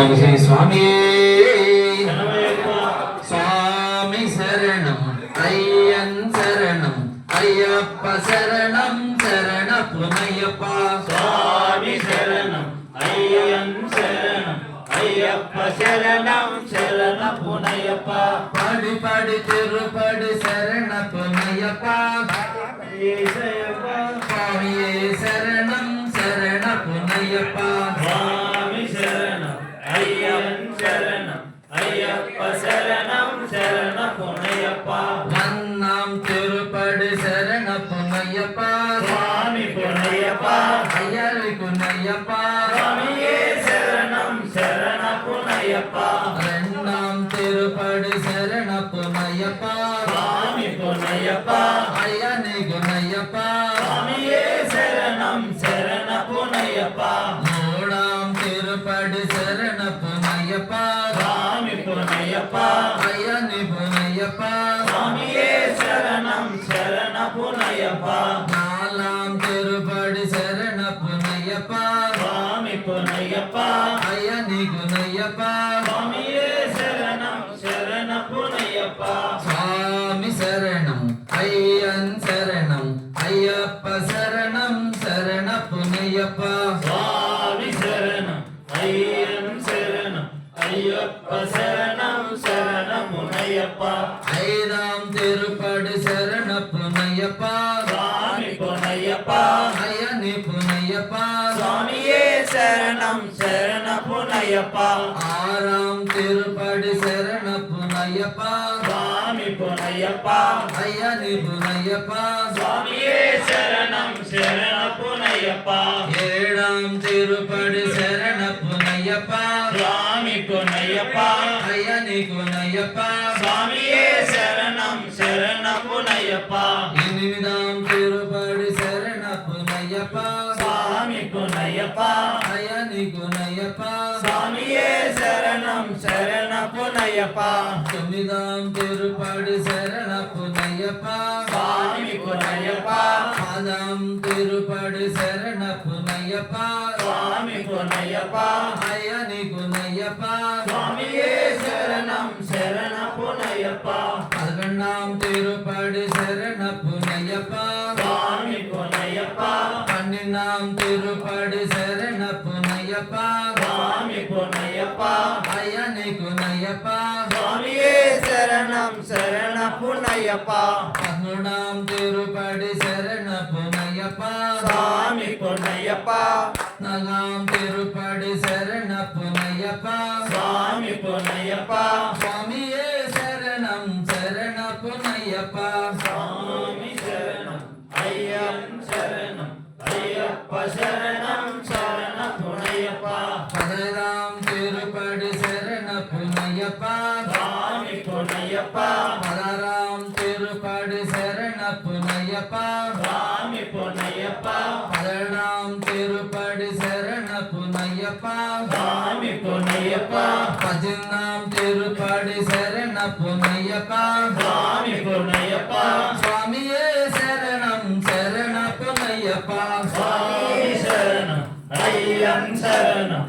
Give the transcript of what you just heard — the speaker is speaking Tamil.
சுவாமி சுவாமியே சுவாமி சரணம் ஐயன் சரணம் ஐயப்ப சரணம் சரண புனையப்பா சுவாமி சரணம் ஐயன் சரணம் ஐயப்ப சரணம் சரண புனையப்பா படி படி திருப்படி சரண புனையப்பா சுவாமியே சரணம் சரண புனையப்பா சுவாமி சரணம் ஐயன் சரணம் ஐயப்ப சரணம் சரண புனையப்பா நன்னாம் திருப்படி சரண புனையப்பா சுவாமி புனையப்பா ஐயரை புனையப்பா சுவாமியே சரணம் சரண புனையப்பா ரெண்டாம் திருப்படி சரண புனையப்பா சுவாமி புனையப்பா ஐயனை குனையப்பா சுவாமியே சரணம் சரண புனையப்பா மூணாம் திருப்படி சரண புனையப்பா சுவாமி புனையப்பா ஐயனை புனையப்பா சுவாமியே சரணம் சரண புனையப்பா நாலாம் திருப்படி சரண புனையப்பா சுவாமி புனையப்பா ஐயனை குனையப்பா சுவாமியே சரணம் சரண புனையப்பா சுவாமி சரணம் ஐயன் சரணம் ஐயப்ப சரணம் சரண புனையப்பா சுவாமி சரணம் ஐயன் சரணம் ஐயப்ப சரணம் சரண புனையப்பா ஐதாம் திருப்படி சரண புனையப்பா சுவாமி புனையப்பா ஐயனி புனையப்பா சுவாமியே சரணம் சரண புனையப்பா ஆறாம் திருப்படி சரண புனையப்பா சுவாமி புனையப்பா ஐயனி புனையப்பா சுவாமியே சரணம் சரண புனையப்பா ஏழாம் திருப்படி சரண புனையப்பா சுவாமி புனையப்பா ஐயனி புனையப்பா சுவாமியே சரணம் சரண புனையப்பா எனிமிதாம் திருப்படி சரண புனையப்பா சுவாமி புனையப்பா ஐயனி புனையப்பா சுவாமியே சரணம் சரண புனையப்பா தொம்மிதாம் திருப்படி சரண புனையப்பா சுவாமி புனையப்பா பாதாம் திருப்படி சரண புனையப்பா சுவாமி புனையப்பா ஐயனி புனையப்பா சுவாமியே சரணம் சரண புனையப்பா பதினொன்றாம் திருப்படி சரண புனையப்பா சுவாமி புனையப்பா பன்னிரண்டாம் திருப்படி சரண புனையப்பா சுவாமி புனையப்பா ஐயனி புனையப்பா சுவாமியே சரணம் சரண புனையப்பா பதினொன்றாம் திருப்படி சரண புனையப்பா சுவாமி புனையப்பா நாலாம் திருப்படி சரண புனையப்பா சுவாமி புனையப்பா சுவாமியே சரணம் சரண புனையப்பா சுவாமி சரணம் ஐயன் சரணம் ஐயப்ப சரணம் சரண புனையப்பா பதினாறாம் திருப்படி சரண புனையப்பா சுவாமி புனையப்பா பதினாறாம் திருப்படி சரண புனையப்பா சுவாமி புனையப்பா பதினேழாம் திருப்படி சரண புனையப்பா சுவாமி புனையப்பா பதினாம் திருப்படி சரண புனையப்பா சுவாமி புனையப்பா சுவாமியே சரணம் சரண புனையப்பா சுவாமி சரணம் ஐயன் சரணம்